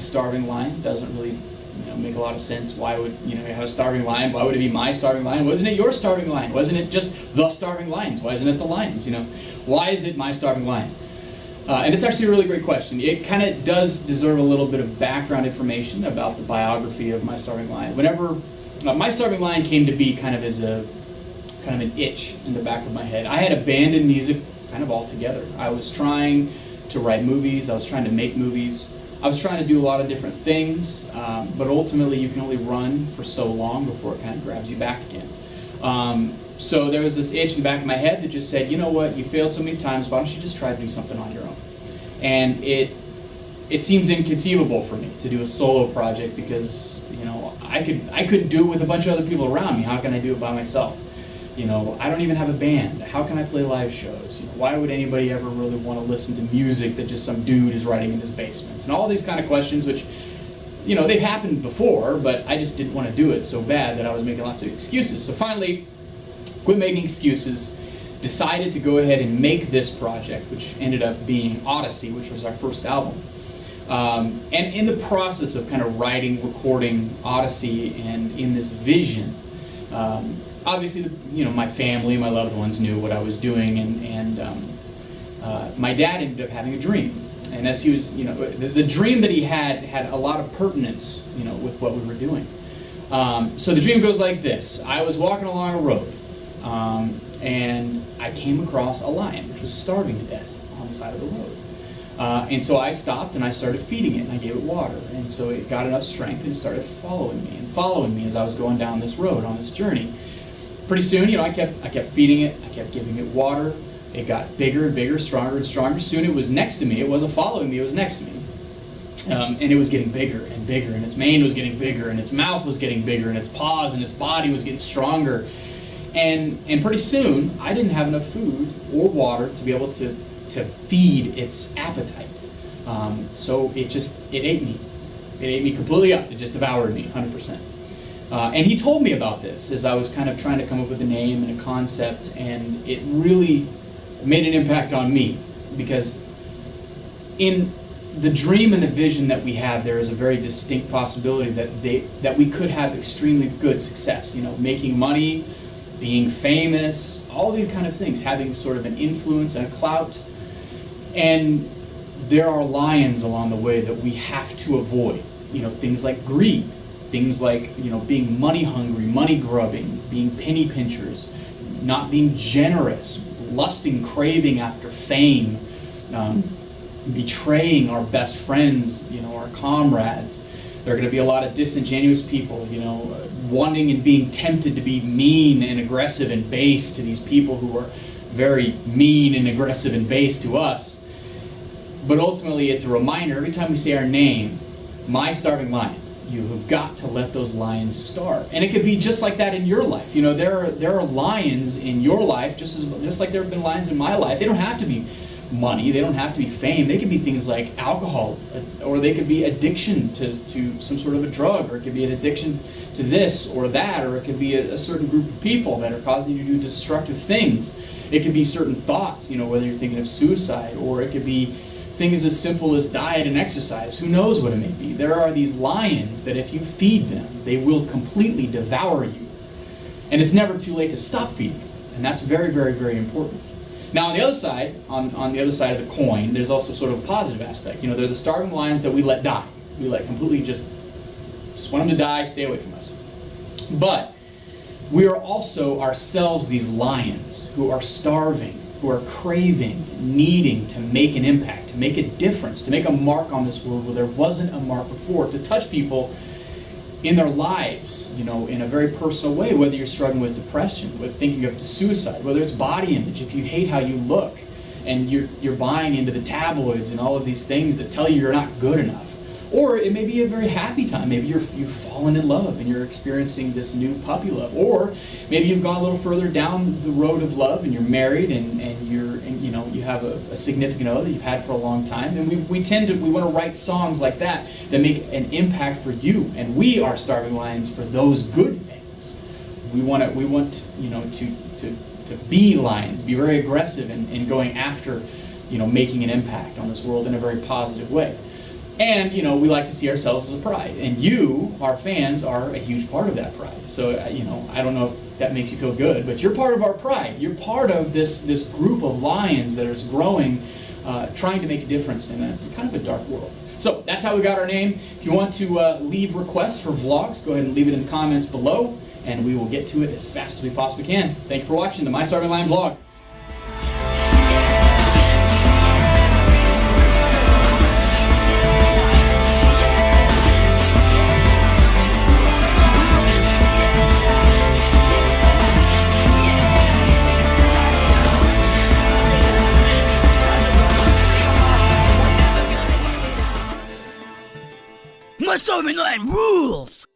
starving lion doesn't really make a lot of sense. Why would you have a starving lion? Why would it be my starving lion? Wasn't it your starving lion? Wasn't it just the starving lions? Why isn't it the lions? Why is it my starving lion? And it's actually a really great question. It kind of does deserve a little bit of background information about the biography of my starving lion. Whenever my starving lion came to be kind of as an itch in the back of my head, I had abandoned music kind of altogether. I was trying to write movies. I was trying to make movies. I was trying to do a lot of different things, but ultimately you can only run for so long before it kind of grabs you back again. So there was this itch in the back of my head that just said, you know what, you failed so many times, why don't you just try to do something on your own? And it seems inconceivable for me to do a solo project because, I couldn't do it with a bunch of other people around me. How can I do it by myself? I don't even have a band. How can I play live shows? Why would anybody ever really want to listen to music that just some dude is writing in his basement? And all these kind of questions, which, they've happened before, but I just didn't want to do it so bad that I was making lots of excuses. So finally, quit making excuses, decided to go ahead and make this project, which ended up being Odyssey, which was our first album. And in the process of kind of writing, recording Odyssey, and in this vision, obviously, my family, my loved ones knew what I was doing, and my dad ended up having a dream. And as he was, the dream that he had a lot of pertinence, with what we were doing. So the dream goes like this. I was walking along a road, and I came across a lion, which was starving to death on the side of the road. And so I stopped and I started feeding it, and I gave it water. And so it got enough strength and it started following me as I was going down this road on this journey. Pretty soon, I kept feeding it, I kept giving it water. It got bigger and bigger, stronger and stronger. Soon it was next to me. It wasn't following me, it was next to me. And it was getting bigger and bigger, and its mane was getting bigger, and its mouth was getting bigger, and its paws and its body was getting stronger. And pretty soon, I didn't have enough food or water to be able to feed its appetite. So it ate me. It ate me completely up. It just devoured me, 100%. And he told me about this as I was kind of trying to come up with a name and a concept, and it really made an impact on me, because in the dream and the vision that we have, there is a very distinct possibility that we could have extremely good success, making money, being famous, all these kind of things, having sort of an influence and a clout. And there are lions along the way that we have to avoid, things like greed, things like, being money hungry, money grubbing, being penny pinchers, not being generous, lusting, craving after fame, betraying our best friends, our comrades. There are going to be a lot of disingenuous people, wanting and being tempted to be mean and aggressive and base to these people who are very mean and aggressive and base to us. But ultimately, it's a reminder every time we say our name, my starving lion. You have got to let those lions starve. And it could be just like that in your life. There are lions in your life, just like there have been lions in my life. They don't have to be money. They don't have to be fame. They could be things like alcohol, or they could be addiction to some sort of a drug, or it could be an addiction to this or that, or it could be a certain group of people that are causing you to do destructive things. It could be certain thoughts, whether you're thinking of suicide, or it could be things as simple as diet and exercise. Who knows what it may be? There are these lions that if you feed them, they will completely devour you. And it's never too late to stop feeding them. And that's very, very, very important. Now on the other side, on the other side of the coin, there's also sort of a positive aspect. They're the starving lions that we let die. We let completely just want them to die, stay away from us. But we are also ourselves these lions who are starving, who are craving, needing to make an impact, to make a difference, to make a mark on this world where there wasn't a mark before, to touch people in their lives, in a very personal way, whether you're struggling with depression, with thinking of suicide, whether it's body image, if you hate how you look, and you're buying into the tabloids and all of these things that tell you you're not good enough. Or it may be a very happy time. Maybe you've fallen in love and you're experiencing this new puppy love. Or maybe you've gone a little further down the road of love and you're married and you have a significant other you've had for a long time. And we want to write songs like that make an impact for you. And we are starving lions for those good things. We want to be lions, be very aggressive in going after, making an impact on this world in a very positive way. And, we like to see ourselves as a pride. And you, our fans, are a huge part of that pride. So, I don't know if that makes you feel good, but you're part of our pride. You're part of this group of lions that is growing, trying to make a difference in a kind of a dark world. So that's how we got our name. If you want to leave requests for vlogs, go ahead and leave it in the comments below, and we will get to it as fast as we possibly can. Thank you for watching the My Starving Lion vlog. My Starving Lion rules!